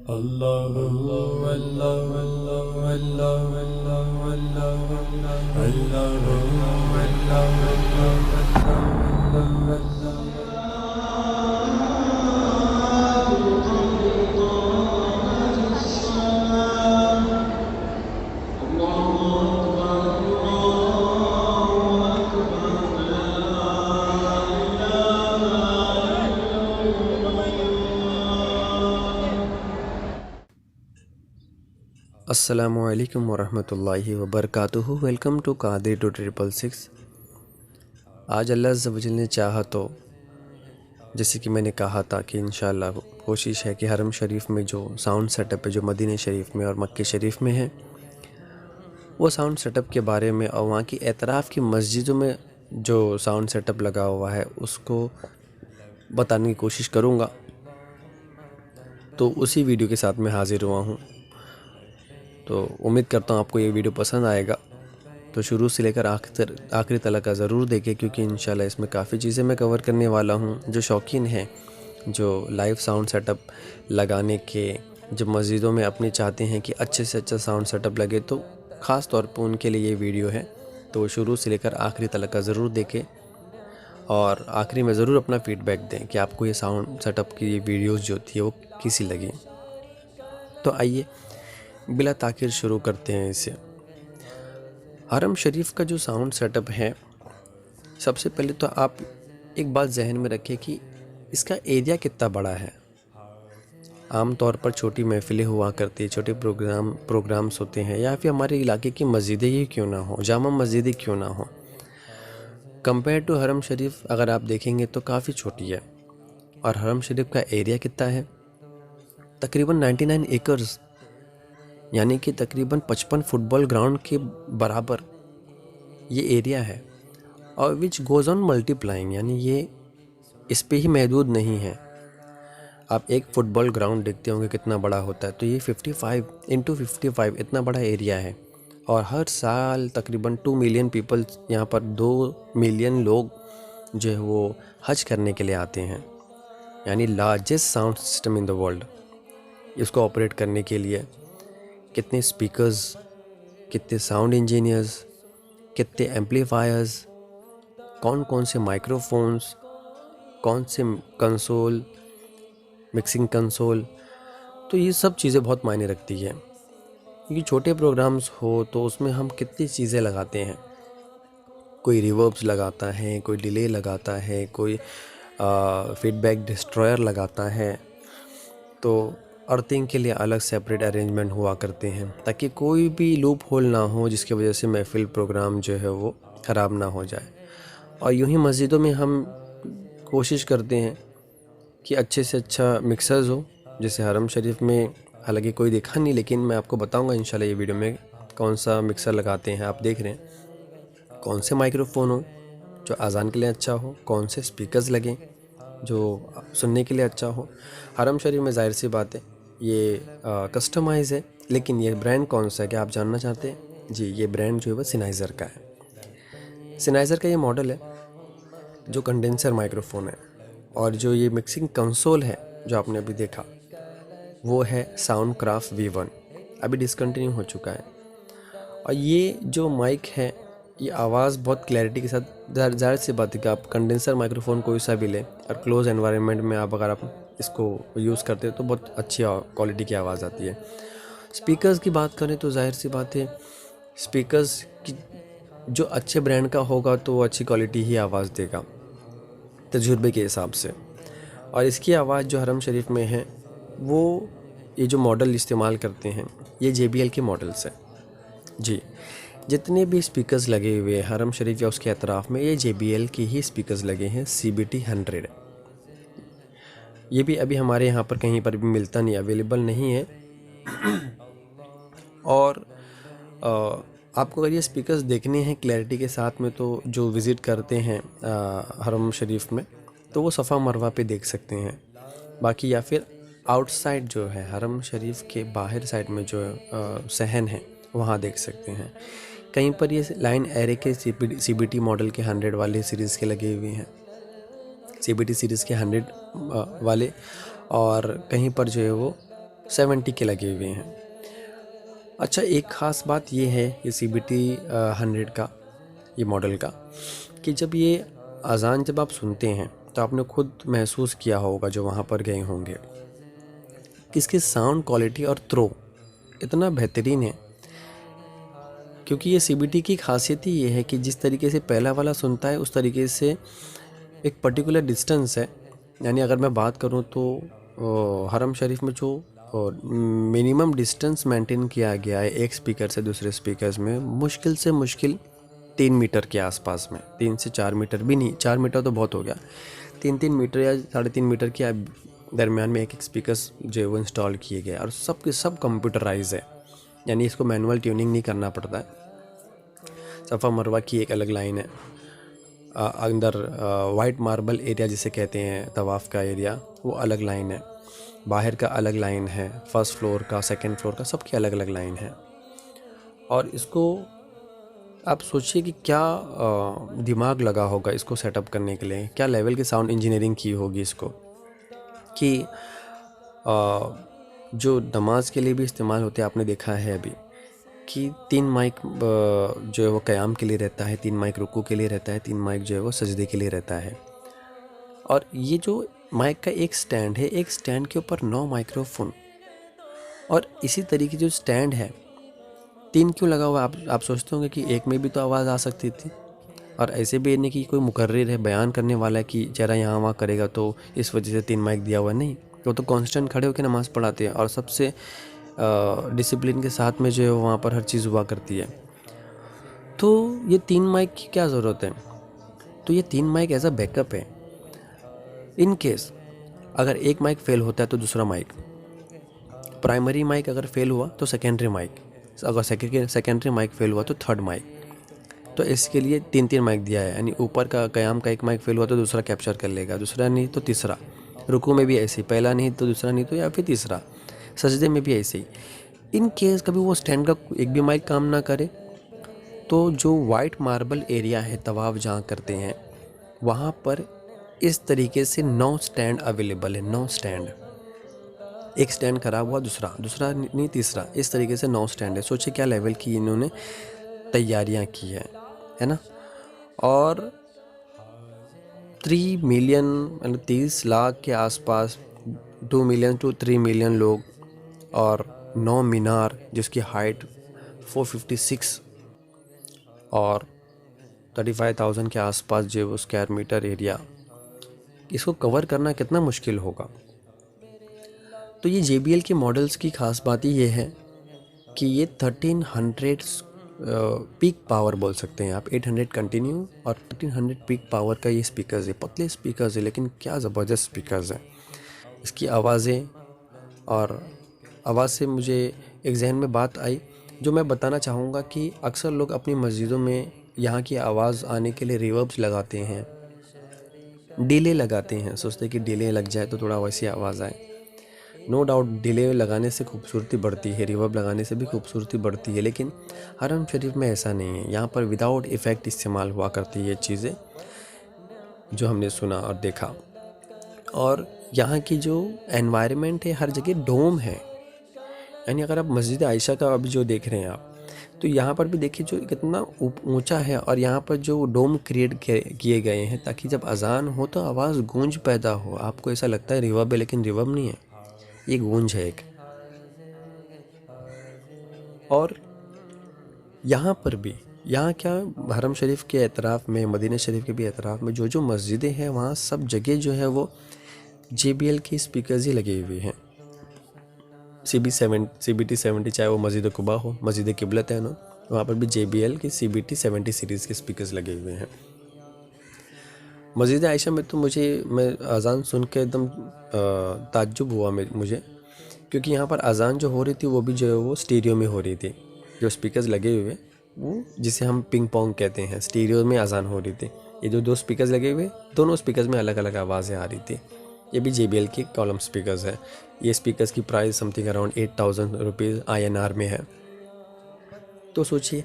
अल्लाह अल्लाह अल्लाह अल्लाह अल्लाह अल्लाह अस्सलामुअलैकुम वरहमतुल्लाहि वबरकातुहू। Welcome to Qadir 2666। आज अल्लाह अज़्ज़ वजल ने चाहा तो जैसे कि मैंने कहा था कि इंशाअल्लाह कोशिश है कि हरम शरीफ में जो साउंड सेटअप है जो मदीना शरीफ में और मक्के शरीफ में है, वो साउंड सेटअप के बारे में और वहाँ की एतराफ़ की मस्जिदों में जो साउंड सेटअप लगा हुआ है उसको बताने की कोशिश करूँगा। तो उसी वीडियो के साथ मैं हाज़िर हुआ हूँ। तो उम्मीद करता हूँ आपको ये वीडियो पसंद आएगा। तो शुरू से लेकर आखिरी तक का ज़रूर देखें, क्योंकि इंशाल्लाह इसमें काफ़ी चीज़ें मैं कवर करने वाला हूँ। जो शौकीन हैं, जो लाइव साउंड सेटअप लगाने के, जब मस्जिदों में अपने चाहते हैं कि अच्छे से अच्छा साउंड सेटअप लगे, तो ख़ास तौर पर उनके लिए ये वीडियो है। तो शुरू से लेकर आखिरी तक का ज़रूर देखें और आखिरी में ज़रूर अपना फ़ीडबैक दें कि आपको ये साउंड सेटअप की ये वीडियोज़ जो थी वो कैसी लगी। तो आइए बिला ताख़ीर शुरू करते हैं इसे। हरम शरीफ का जो साउंड सेटअप है, सबसे पहले तो आप एक बात जहन में रखें कि इसका एरिया कितना बड़ा है। आम तौर पर छोटी महफ़िलें हुआ करती है, छोटे प्रोग्राम्स होते हैं, या फिर हमारे इलाके की मस्जिदें ही क्यों ना हो, जामा मस्जिदें क्यों ना हो, कंपेयर टू हरम शरीफ अगर आप देखेंगे तो काफ़ी छोटी है। और हरम शरीफ का एरिया कितना है? तकरीबन 99 एकर्स, यानी कि तकरीबन 55 फुटबॉल ग्राउंड के बराबर ये एरिया है। और विच गोज़ ऑन मल्टीप्लाइंग, यानी ये इस पे ही महदूद नहीं है। आप एक फुटबॉल ग्राउंड देखते होंगे कितना बड़ा होता है, तो ये 55 इंटू 55 इतना बड़ा एरिया है। और हर साल तकरीबन 2 मिलियन पीपल, यहाँ पर 2 मिलियन लोग जो है वो हज करने के लिए आते हैं। यानी largest sound system in the world. इसको ऑपरेट करने के लिए कितने स्पीकर्स, कितने साउंड इंजीनियर्स, कितने एम्पलीफायर्स, कौन कौन से माइक्रोफोन्स, कौन से कंसोल, मिक्सिंग कंसोल, तो ये सब चीज़ें बहुत मायने रखती है। क्योंकि छोटे प्रोग्राम्स हो तो उसमें हम कितनी चीज़ें लगाते हैं। कोई रिवर्ब्स लगाता है, कोई डिले लगाता है, कोई फीडबैक डिस्ट्रॉयर लगाता है। तो अर्थिंग के लिए अलग सेपरेट अरेंजमेंट हुआ करते हैं, ताकि कोई भी लूप होल ना हो जिसकी वजह से महफिल प्रोग्राम जो है वो ख़राब ना हो जाए। और यूं ही मस्जिदों में हम कोशिश करते हैं कि अच्छे से अच्छा मिक्सर्स हो। जैसे हरम शरीफ में हालांकि कोई देखा नहीं, लेकिन मैं आपको बताऊंगा इंशाल्लाह ये वीडियो में कौन सा मिक्सर लगाते हैं। आप देख रहे हैं कौन से माइक्रोफोन हो जो अजान के लिए अच्छा हो, कौन से स्पीकर्स लगें जो सुनने के लिए अच्छा हो। हरम शरीफ में ज़ाहिर सी बात है ये कस्टमाइज़ है, लेकिन ये ब्रांड कौन सा है, क्या आप जानना चाहते हैं? जी, ये ब्रांड जो है वो सिनाइज़र का है। सिनाइज़र का ये मॉडल है जो कंडेंसर माइक्रोफोन है। और जो ये मिक्सिंग कंसोल है जो आपने अभी देखा, वो है साउंड क्राफ्ट V1, अभी डिसकंटिन्यू हो चुका है। और ये जो माइक है, ये आवाज़ बहुत क्लैरिटी के साथ, ज़ाहिर सी बात है कि आप कंडेंसर माइक्रोफोन कोई सा भी लें और क्लोज एनवायरनमेंट में अगर आप इसको यूज़ करते हो तो बहुत अच्छी क्वालिटी की आवाज़ आती है। स्पीकर्स की बात करें तो ज़ाहिर सी बात है स्पीकर्स की जो अच्छे ब्रांड का होगा तो वो अच्छी क्वालिटी ही आवाज़ देगा तजुर्बे के हिसाब से। और इसकी आवाज़ जो हरम शरीफ में है, वो ये जो मॉडल इस्तेमाल करते हैं ये JBL के मॉडल्स हैं। जी, जितने भी स्पीकर्स लगे हुए हैं हरम शरीफ या उसके अतराफ़ में, ये JBL के ही स्पीकर्स लगे हैं, CBT 100। ये भी अभी हमारे यहाँ पर कहीं पर भी मिलता नहीं, अवेलेबल नहीं है। और आपको अगर ये स्पीकर्स देखने हैं क्लैरिटी के साथ में, तो जो विज़िट करते हैं हरम शरीफ में, तो वो सफ़ा मरवा पे देख सकते हैं। बाकी या फिर आउटसाइड जो है हरम शरीफ के बाहर साइड में जो सहन है वहाँ देख सकते हैं। कहीं पर ये लाइन एरे के CBT मॉडल के 100 वाले सीरीज़ के लगे हुए हैं, CBT सीरीज़ के 100 वाले। और कहीं पर जो है वो 70 के लगे हुए हैं। अच्छा, एक ख़ास बात ये है ये CBT 100 का, ये मॉडल का, कि जब ये अज़ान जब आप सुनते हैं तो आपने खुद महसूस किया होगा जो वहाँ पर गए होंगे कि इसकी साउंड क्वालिटी और थ्रो इतना बेहतरीन है। क्योंकि ये CBT की खासियत ही ये है कि जिस तरीके से पहला वाला सुनता है उस तरीके से एक पर्टिकुलर डिस्टेंस है। यानी अगर मैं बात करूँ तो हरम शरीफ में जो मिनिमम डिस्टेंस मेंटेन किया गया है एक स्पीकर से दूसरे स्पीकर्स में, मुश्किल से मुश्किल 3 मीटर के आसपास में, 3 से 4 मीटर भी नहीं, 4 मीटर तो बहुत हो गया, 3 मीटर या 3.5 मीटर के दरमियान में एक स्पीकर्स जो है वो इंस्टॉल किए गए और सब के सब कंप्यूटराइज है। यानी इसको मैनुअल ट्यूनिंग नहीं करना पड़ता है। सफ़ा मरवा की एक अलग लाइन है, अंदर वाइट मार्बल एरिया जिसे कहते हैं तवाफ़ का एरिया, वो अलग लाइन है, बाहर का अलग लाइन है, फर्स्ट फ्लोर का, सेकंड फ्लोर का, सबकी अलग अलग लाइन है। और इसको आप सोचिए कि क्या दिमाग लगा होगा इसको सेटअप करने के लिए, क्या लेवल की साउंड इंजीनियरिंग की होगी इसको, कि जो नमाज के लिए भी इस्तेमाल होते हैं, आपने देखा है अभी कि 3 माइक जो है वो क़याम के लिए रहता है, 3 माइक रुकू के लिए रहता है, 3 माइक जो है वो सजदे के लिए रहता है। और ये जो माइक का एक स्टैंड है, एक स्टैंड के ऊपर 9 माइक्रोफोन, और इसी तरीके जो स्टैंड है 3 क्यों लगा हुआ? आप सोचते होंगे कि एक में भी तो आवाज़ आ सकती थी। और ऐसे भी नहीं कि कोई मुकर्रिर है, बयान करने वाला है कि जरा यहाँ वहाँ करेगा तो इस वजह से 3 माइक दिया हुआ, नहीं, वो तो कांस्टेंट खड़े होकर नमाज़ पढ़ाते हैं और सबसे डिसिप्लिन के साथ में जो है वहाँ पर हर चीज़ हुआ करती है। तो ये 3 माइक की क्या ज़रूरत है? तो ये 3 माइक एज अ बैकअप है। इन केस अगर एक माइक फेल होता है तो दूसरा माइक, प्राइमरी माइक अगर फेल हुआ तो सेकेंडरी माइक, अगर सेकेंडरी माइक फेल हुआ तो थर्ड माइक। तो इसके लिए 3 माइक दिया है। यानी ऊपर का क़याम का एक माइक फेल हुआ तो दूसरा कैप्चर कर लेगा, दूसरा नहीं तो तीसरा। रुकू में भी ऐसे ही, पहला नहीं तो दूसरा नहीं तो या फिर तीसरा। सजदे में भी ऐसे ही। इन केस कभी वो स्टैंड का एक भी माइक काम ना करे तो जो वाइट मार्बल एरिया है तवाफ़ जहाँ करते हैं वहाँ पर इस तरीके से 9 स्टैंड अवेलेबल है। 9 स्टैंड, एक स्टैंड ख़राब हुआ दूसरा नहीं तीसरा, इस तरीके से 9 स्टैंड है। सोचिए क्या लेवल की इन्होंने तैयारियां की है ना। और 3 मिलियन मतलब 30 लाख के आसपास, 2 मिलियन टू 3 मिलियन लोग, और 9 मीनार जिसकी हाइट 456 और 35,000 के आसपास जो वो स्क्वायर मीटर एरिया, इसको कवर करना कितना मुश्किल होगा। तो ये JBL के मॉडल्स की ख़ास बात ही ये है कि ये 1300 पीक पावर बोल सकते हैं आप, 800 कंटिन्यू और 1300 पीक पावर का ये स्पीकर्स है। पतले स्पीकर्स है लेकिन क्या ज़बरदस्त स्पीकर्स हैं। इसकी आवाज़ें, और आवाज़ से मुझे एक जहन में बात आई जो मैं बताना चाहूँगा कि अक्सर लोग अपनी मस्जिदों में यहाँ की आवाज़ आने के लिए रिवर्ब्स लगाते हैं, डिले लगाते हैं, सोचते हैं कि डिले लग जाए तो थोड़ा वैसी आवाज़ आए। नो डाउट डिले लगाने से खूबसूरती बढ़ती है, रिवर्ब लगाने से भी खूबसूरती बढ़ती है, लेकिन हरम शरीफ में ऐसा नहीं है। यहाँ पर विदाउट इफ़ेक्ट इस्तेमाल हुआ करती है ये चीज़ें, जो हमने सुना और देखा। और यहाँ की जो एनवायरनमेंट है, हर जगह डोम है। यानी अगर आप मस्जिद आयशा का अभी जो देख रहे हैं आप, तो यहाँ पर भी देखिए जो कितना ऊंचा है, और यहाँ पर जो डोम क्रिएट किए गए हैं ताकि जब अजान हो तो आवाज़ गूंज पैदा हो। आपको ऐसा लगता है रिवर्ब है, लेकिन रिवर्ब नहीं है, ये गूंज है एक। और यहाँ पर भी, यहाँ क्या, हरम शरीफ के एतराफ़ में, मदीना शरीफ के भी एतराफ़ में जो मस्जिदें हैं वहाँ सब जगह जो है वो JBL के स्पीकर्स ही लगे हुए हैं। CBT 70, चाहे वो मस्जिद कुबा हो, मस्जिद किबलत है ना, वहाँ पर भी JBL की CBT 70 सीरीज़ के स्पीकर्स लगे हुए हैं। मस्जिद आयशा में तो मैं अज़ान सुन के एकदम ताज्जुब हुआ मुझे, क्योंकि यहाँ पर अज़ान जो हो रही थी वो भी जो है वो स्टीरियो में हो रही थी। जो स्पीकर्स लगे हुए वो जिसे हम पिंग पोंग कहते हैं, स्टीरियो में अज़ान हो रही थी। ये जो 2 स्पीकर्स लगे हुए, दोनों स्पीकर्स में अलग अलग आवाज़ें आ रही थी। ये भी JBL की कॉलम स्पीकर्स है। ये स्पीकर्स की price something around 8,000 rupees INR में है। तो सोचिए,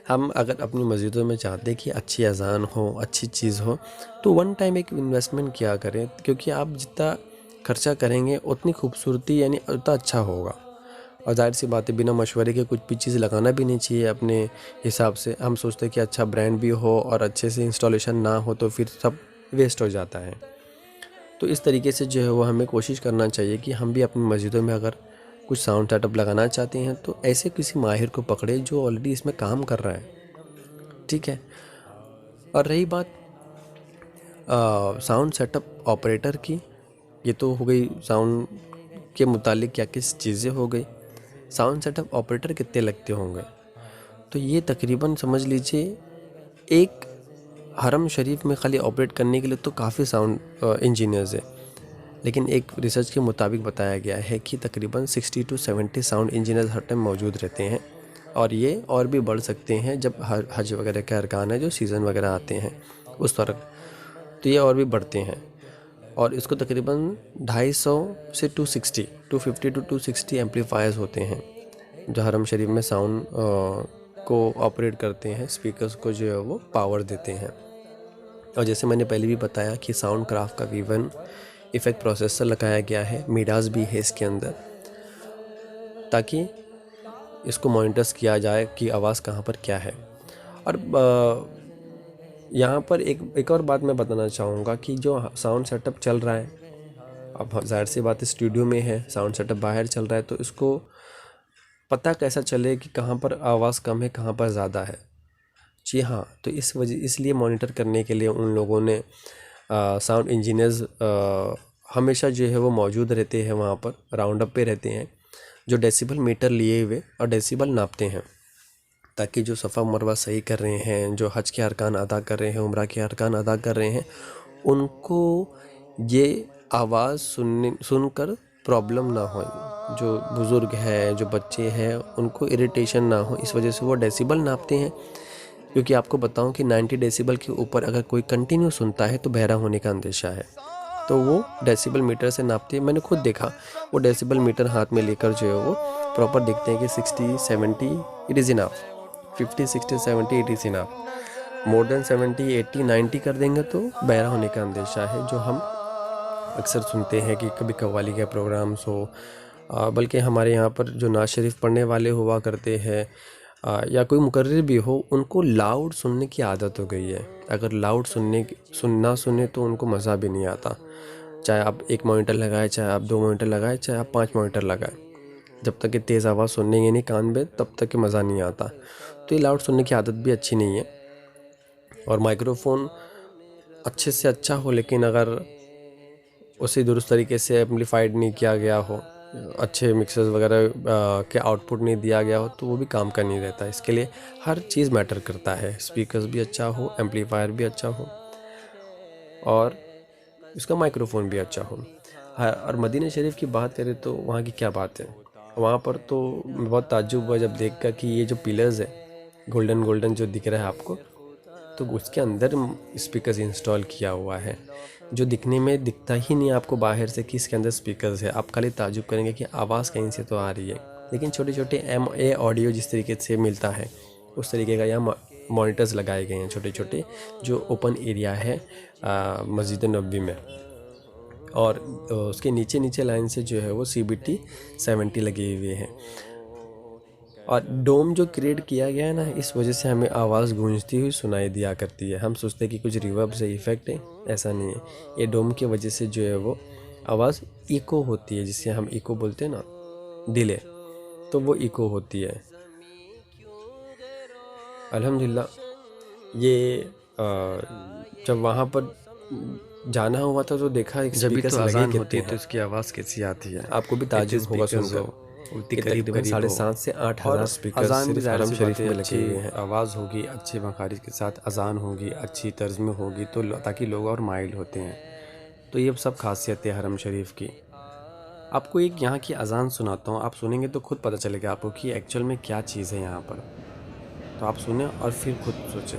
हम अगर अपनी मस्जिदों में चाहते कि अच्छी अज़ान हो, अच्छी चीज़ हो, तो वन टाइम एक इन्वेस्टमेंट किया करें, क्योंकि आप जितना खर्चा करेंगे उतनी खूबसूरती यानी उतना अच्छा होगा। और जाहिर सी बात है बिना मशवरे के कुछ भी चीज़ लगाना भी नहीं चाहिए अपने हिसाब से। हम सोचते हैं कि अच्छा ब्रांड भी हो और अच्छे से इंस्टॉलेशन ना हो तो फिर सब वेस्ट हो जाता है। तो इस तरीके से जो है वो हमें कोशिश करना चाहिए कि हम भी अपनी मस्जिदों में अगर कुछ साउंड सेटअप लगाना चाहते हैं तो ऐसे किसी माहिर को पकड़े जो ऑलरेडी इसमें काम कर रहा है, ठीक है। और रही बात साउंड सेटअप ऑपरेटर की, ये तो हो गई साउंड के मुतालिक क्या किस चीज़ें हो गई। साउंड सेटअप ऑपरेटर कितने लगते होंगे, तो ये तकरीबन समझ लीजिए एक हरम शरीफ में खाली ऑपरेट करने के लिए तो काफ़ी साउंड इंजीनियर्स है, लेकिन एक रिसर्च के मुताबिक बताया गया है कि तकरीबन 60 to 70 sound engineers her time मौजूद रहते हैं। और ये और भी बढ़ सकते हैं जब हज वगैरह के अरकान है जो सीज़न वगैरह आते हैं उस तरह, तो ये और भी बढ़ते हैं। और इसको तकरीबन 250 से 250 to 260 एम्पलीफायर्स होते हैं जो हरम शरीफ में साउंड को ऑपरेट करते हैं, स्पीकर्स को जो है वो पावर देते हैं। और जैसे मैंने पहले भी बताया कि साउंड क्राफ्ट का V1 इफ़ेक्ट प्रोसेसर लगाया गया है, मीडास भी है इसके अंदर, ताकि इसको मॉनिटर्स किया जाए कि आवाज़ कहाँ पर क्या है। और यहाँ पर एक और बात मैं बताना चाहूँगा कि जो साउंड सेटअप चल रहा है, अब जाहिर सी बात है स्टूडियो में है, साउंड सेटअप बाहर चल रहा है, तो इसको पता कैसा चले कि कहाँ पर आवाज़ कम है कहाँ पर ज़्यादा है। जी हाँ, तो इसलिए मॉनिटर करने के लिए उन लोगों ने साउंड इंजीनियर्स हमेशा जो है वो मौजूद रहते हैं, वहाँ पर राउंड अप पे रहते हैं, जो डेसिबल मीटर लिए हुए और डेसिबल नापते हैं, ताकि जो सफ़ा मरवा सही कर रहे हैं, जो हज के अरकान अदा कर रहे हैं, उम्रा के अरकान अदा कर रहे हैं, उनको ये आवाज़ सुनकर प्रॉब्लम ना हो। जो बुज़ुर्ग है, जो बच्चे हैं, उनको इरिटेशन ना हो, इस वजह से वो डेसिबल नापते हैं। क्योंकि आपको बताऊं कि 90 डेसिबल के ऊपर अगर कोई कंटिन्यू सुनता है तो बहरा होने का अंदेशा है, तो वो डेसिबल मीटर से नापते हैं। मैंने खुद देखा, वो डेसिबल मीटर हाथ में लेकर जो है वो प्रॉपर देखते हैं कि 60 70 it is enough, 50 60 70 it is enough. More than 70 80 90 कर देंगे तो बहरा होने का अंदेशा है, जो हम अक्सर सुनते हैं कि कभी कव्वाली के प्रोग्राम्स हो, बल्कि हमारे यहाँ पर जो नाज शरीफ पढ़ने वाले हुआ करते हैं या कोई मुकर्रिर भी हो, उनको लाउड सुनने की आदत हो गई है। अगर लाउड सुनना सुने तो उनको मज़ा भी नहीं आता। चाहे आप 1 मॉनिटर लगाए, चाहे आप 2 मॉनिटर लगाए, चाहे आप 5 मॉनिटर लगाए, जब तक कि तेज़ आवाज़ सुनेंगे नहीं कान में तब तक कि मज़ा नहीं आता। तो ये लाउड सुनने की आदत भी अच्छी नहीं है। और माइक्रोफोन अच्छे से अच्छा हो, लेकिन अगर उसी दुरुस्त तरीके से एम्पलीफाइड नहीं किया गया हो, अच्छे मिक्सर्स वगैरह के आउटपुट नहीं दिया गया हो, तो वो भी काम का नहीं रहता। इसके लिए हर चीज़ मैटर करता है, स्पीकर्स भी अच्छा हो, एम्पलीफायर भी अच्छा हो और इसका माइक्रोफोन भी अच्छा हो। हाँ, और मदीना शरीफ की बात करें तो वहाँ की क्या बात है। वहाँ पर तो बहुत ताज्जुब हुआ जब देखकर कि ये जो पिलर्स है गोल्डन जो दिख रहा है आपको, तो उसके अंदर स्पीकर्स इंस्टॉल किया हुआ है, जो दिखने में दिखता ही नहीं आपको बाहर से कि इसके अंदर स्पीकर्स है। आप खाली ताजुब करेंगे कि आवाज़ कहीं से तो आ रही है, लेकिन छोटे छोटे MA ऑडियो जिस तरीके से मिलता है उस तरीके का यहाँ मॉनिटर्स लगाए गए हैं छोटे छोटे, जो ओपन एरिया है मस्जिद नबवी में। और उसके नीचे लाइन से जो है वो CBT 70 लगे हुए हैं। और डोम जो क्रिएट किया गया है ना, इस वजह से हमें आवाज़ गूंजती हुई सुनाई दिया करती है। हम सोचते हैं कि कुछ रिवर्ब से इफ़ेक्ट है, ऐसा नहीं है। ये डोम की वजह से जो है वो आवाज़ इको होती है, जिसे हम इको बोलते हैं ना, डिले, तो वो इको होती है। अल्हम्दुलिल्लाह ये जब वहाँ पर जाना हुआ था तो देखा एक जब भी तो अजान होती है हैं। तो इसकी आवाज़ कैसी आती है। आपको भी ताज्जुब होगा सुनकर। करीब 7,500 से 8,000 स्पीकर अजान भी सिर्फ हरम शरीफ में लगे अच्छी हुए हैं। आवाज़ होगी, अच्छे मखारिज के साथ अजान होगी, अच्छी तर्ज में होगी, तो ताकि लोग और माइल होते हैं। तो ये सब खासियत है हरम शरीफ की। आपको एक यहाँ की अजान सुनाता हूँ, आप सुनेंगे तो खुद पता चलेगा आपको कि एक्चुअल में क्या चीज़ है यहाँ पर। तो आप सुने और फिर खुद सोचें।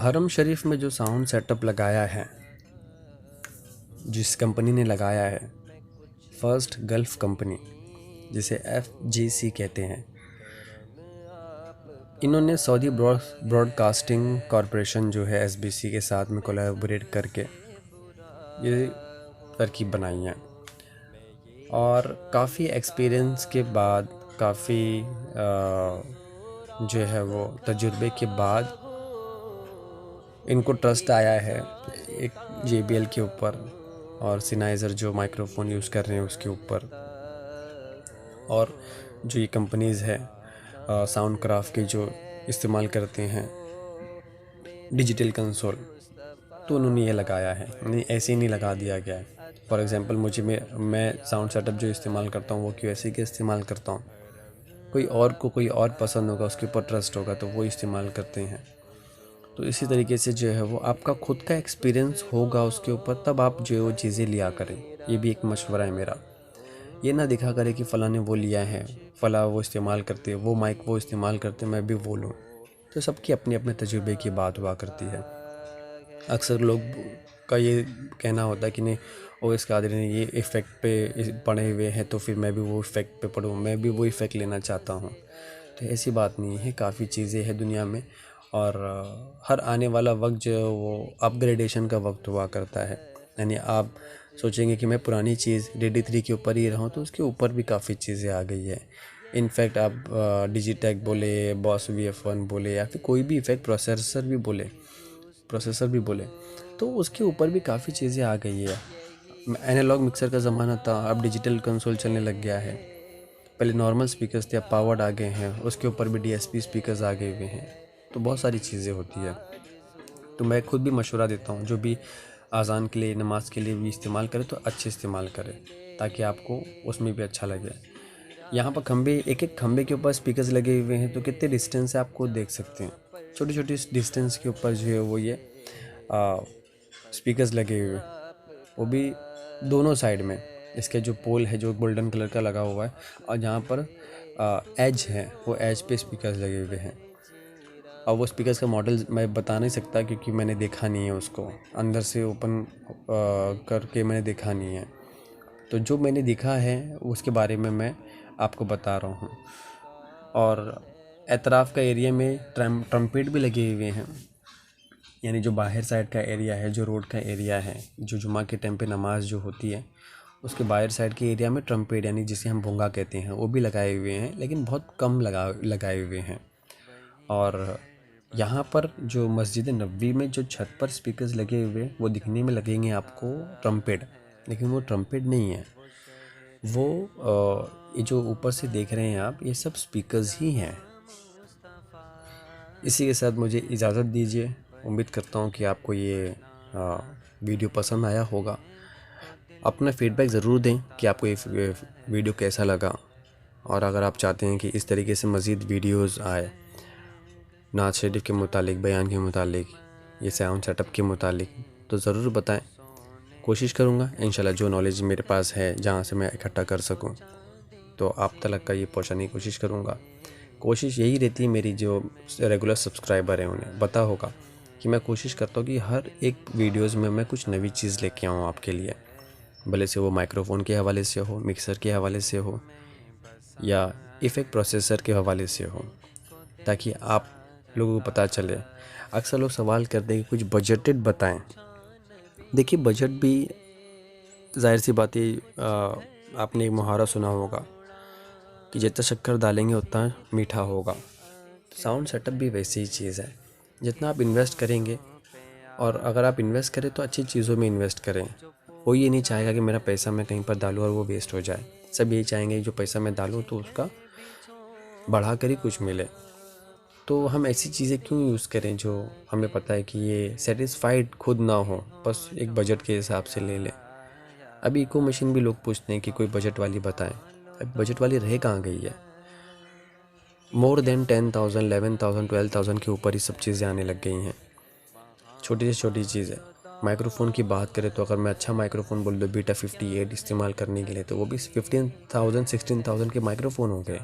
हरम शरीफ में जो साउंड सेटअप लगाया है, जिस कंपनी ने लगाया है, फर्स्ट गल्फ कंपनी, जिसे FGC कहते हैं, इन्होंने सऊदी ब्रॉडकास्टिंग कॉरपोरेशन जो है SBC के साथ में कोलैबोरेट करके ये तरकीब बनाई है। और काफ़ी एक्सपीरियंस के बाद, काफ़ी जो है वो तजुर्बे के बाद इनको ट्रस्ट आया है एक JBL के ऊपर और सिनाइज़र जो माइक्रोफोन यूज़ कर रहे हैं उसके ऊपर। और जो ये कंपनीज़ है साउंड क्राफ्ट की जो इस्तेमाल करते हैं डिजिटल कंसोल, तो उन्होंने ये लगाया है, नहीं ऐसे ही नहीं लगा दिया गया है। फॉर एग्ज़ाम्पल मैं साउंड सेटअप जो इस्तेमाल करता हूँ वो QSC के इस्तेमाल करता हूँ। कोई और पसंद होगा, उसके ऊपर ट्रस्ट होगा तो वो इस्तेमाल करते हैं। तो इसी तरीके से जो है वो आपका खुद का एक्सपीरियंस होगा उसके ऊपर, तब आप जो है वो चीज़ें लिया करें। ये भी एक मशवरा है मेरा। ये ना दिखा करे कि फ़लाँ ने वो लिया है, फ़लाँ वो इस्तेमाल करते हैं, वो माइक वो इस्तेमाल करते हैं, मैं भी वो लूँ। तो सबकी अपने अपने तजुर्बे की बात हुआ करती है। अक्सर लोग का ये कहना होता है कि नहीं ओवैस कादरी ने ये इफ़ेक्ट पे पढ़े हुए हैं तो फिर मैं भी वो इफ़ेक्ट पे पढ़ूँ, मैं भी वो इफ़ेक्ट लेना चाहता हूँ। तो ऐसी बात नहीं है, काफ़ी चीज़ें हैं दुनिया में और हर आने वाला वक्त जो है वो अपग्रेडेशन का वक्त हुआ करता है। यानी आप सोचेंगे कि मैं पुरानी चीज़ DD3 के ऊपर ही रहूँ, तो उसके ऊपर भी काफ़ी चीज़ें आ गई है। इनफैक्ट आप डिजिटेक बोले, बॉस VF1 बोले या फिर कोई भी इफ़ेक्ट प्रोसेसर भी बोले, तो उसके ऊपर भी काफ़ी चीज़ें आ गई है। एनालॉग मिक्सर का ज़माना था, अब डिजिटल कंसोल चलने लग गया है। पहले नॉर्मल स्पीकर्स थे, अब पावर्ड आ गए हैं, उसके ऊपर भी DSP स्पीकर्स आ गए हुए हैं। तो बहुत सारी चीज़ें होती है। तो मैं खुद भी मशवरा देता हूँ, जो भी अज़ान के लिए, नमाज के लिए भी इस्तेमाल करे तो अच्छे इस्तेमाल करें, ताकि आपको उसमें भी अच्छा लगे। यहाँ पर खंबे, एक खंबे के ऊपर स्पीकर्स लगे हुए हैं, तो कितने डिस्टेंस से आपको देख सकते हैं। छोटी छोटी डिस्टेंस के ऊपर जो है वो ये स्पीकर्स लगे हुए, वो भी दोनों साइड में। इसके जो पोल है जो गोल्डन कलर का लगा हुआ है, और जहाँ पर एज है वो एज पे स्पीकर्स लगे हुए हैं। और वो स्पीकर्स का मॉडल मैं बता नहीं सकता क्योंकि मैंने देखा नहीं है उसको, अंदर से ओपन करके मैंने देखा नहीं है। तो जो मैंने देखा है उसके बारे में मैं आपको बता रहा हूँ। और एतराफ़ का एरिया में ट्रम्पेट भी लगे हुए हैं, यानी जो बाहर साइड का एरिया है, जो रोड का एरिया है, जो जुमा के टाइम पे नमाज जो होती है उसके बाहर साइड के एरिया में ट्रम्पेट, यानी जिसे हम भोंगा कहते हैं, वो भी लगाए हुए हैं, लेकिन बहुत कम लगाए हुए हैं। और यहाँ पर जो मस्जिद नबवी में जो छत पर स्पीकर्स लगे हुए वो दिखने में लगेंगे आपको ट्रम्पेट, लेकिन वो ट्रम्पेट नहीं है। वो ये जो ऊपर से देख रहे हैं आप, ये सब स्पीकर्स ही हैं। इसी के साथ मुझे इजाज़त दीजिए। उम्मीद करता हूँ कि आपको ये वीडियो पसंद आया होगा। अपना फीडबैक ज़रूर दें कि आपको ये वीडियो कैसा लगा, और अगर आप चाहते हैं कि इस तरीके से मज़ीद वीडियोज़ आए नात शरीफ के मुतालिक, बयान के मुतालिक, ये साउंड सेटअप के मुतालिक, तो ज़रूर बताएं। कोशिश करूँगा इंशाल्लाह जो नॉलेज मेरे पास है जहाँ से मैं इकट्ठा कर सकूँ तो आप तक का ये पहुँचाने की कोशिश करूँगा। कोशिश यही रहती है मेरी, जो रेगुलर सब्सक्राइबर हैं उन्हें पता होगा कि मैं कोशिश करता हूँ कि हर एक वीडियोज़ में मैं कुछ नई चीज़ लेके आऊँ आपके लिए, भले से वो माइक्रोफोन के हवाले से हो, मिक्सर के हवाले से हो, या इफ़ेक्ट प्रोसेसर के हवाले से हो, ताकि आप लोगों को पता चले। अक्सर लोग सवाल करते हैं कि कुछ बजटेड बताएं। देखिए बजट भी ज़ाहिर सी बात है, आपने एक मुहावरा सुना होगा कि जितना शक्कर डालेंगे उतना मीठा होगा। साउंड सेटअप भी वैसी ही चीज़ है, जितना आप इन्वेस्ट करेंगे, और अगर आप इन्वेस्ट करें तो अच्छी चीज़ों में इन्वेस्ट करें। कोई ये नहीं चाहेगा कि मेरा पैसा मैं कहीं पर डालूँ और वो वेस्ट हो जाए। सब यही चाहेंगे जो पैसा मैं डालूँ तो उसका बढ़ा कर ही कुछ मिले। तो हम ऐसी चीज़ें क्यों यूज़ करें जो हमें पता है कि ये सेटिस्फाइड खुद ना हो, बस एक बजट के हिसाब से ले लें। अभी इको मशीन भी लोग पूछते हैं कि कोई बजट वाली बताएं। अब बजट वाली रह कहाँ गई है? मोर देन 10,000, 11,000, 12,000 के ऊपर ही सब चीज़ें आने लग गई हैं। छोटी से छोटी चीज़ है। माइक्रोफ़ोन की बात करें तो अगर मैं अच्छा माइक्रोफ़ोन बोल दूँ बीटा 58 इस्तेमाल करने के लिए, तो वो भी 15,000 16,000 के माइक्रोफ़ोन हो गए।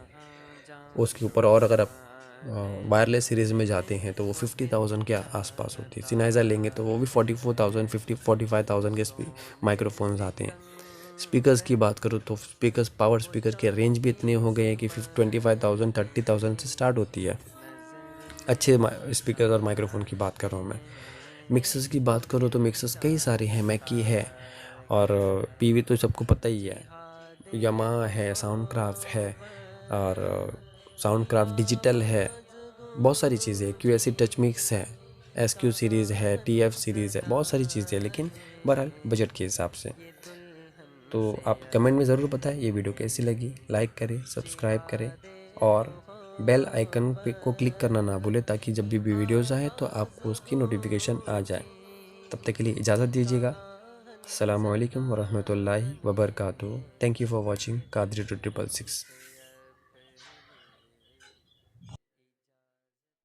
उसके ऊपर और अगर आप वायरलेस सीरीज़ में जाते हैं तो वो 50,000 के आसपास होती है। सिनाइज़र लेंगे तो वो भी 44,000 45,000 के माइक्रोफोन्स आते हैं। स्पीकर्स की बात करूँ तो स्पीकर्स, पावर स्पीकर के रेंज भी इतने हो गए हैं कि 25,000 30,000 से स्टार्ट होती है। अच्छे स्पीकर और माइक्रोफोन की बात कर रहा हूँ मैं। मिक्सर्स की बात करूँ तो मिक्सर्स कई सारे हैं, मैकी है और पीवी तो सबको पता ही है, यामाहा है, साउंडक्राफ्ट है और साउंडक्राफ्ट डिजिटल है, बहुत सारी चीज़ें हैं। QSC टच मिक्स है, SQ सीरीज़ है, TF सीरीज़ है, बहुत सारी चीज़ें हैं, लेकिन बहरहाल बजट के हिसाब से। तो आप कमेंट में ज़रूर बताएं ये वीडियो कैसी लगी, लाइक करें, सब्सक्राइब करें और बेल आइकन पे को क्लिक करना ना भूलें, ताकि जब भी वीडियोज़ आए तो आपको उसकी नोटिफिकेशन आ जाए। तब तक के लिए इजाज़त दीजिएगा। अस्सलामु अलैकुम वरहमतुल्लाहि वबरकातुहू। Thank you for watching Qadri 266।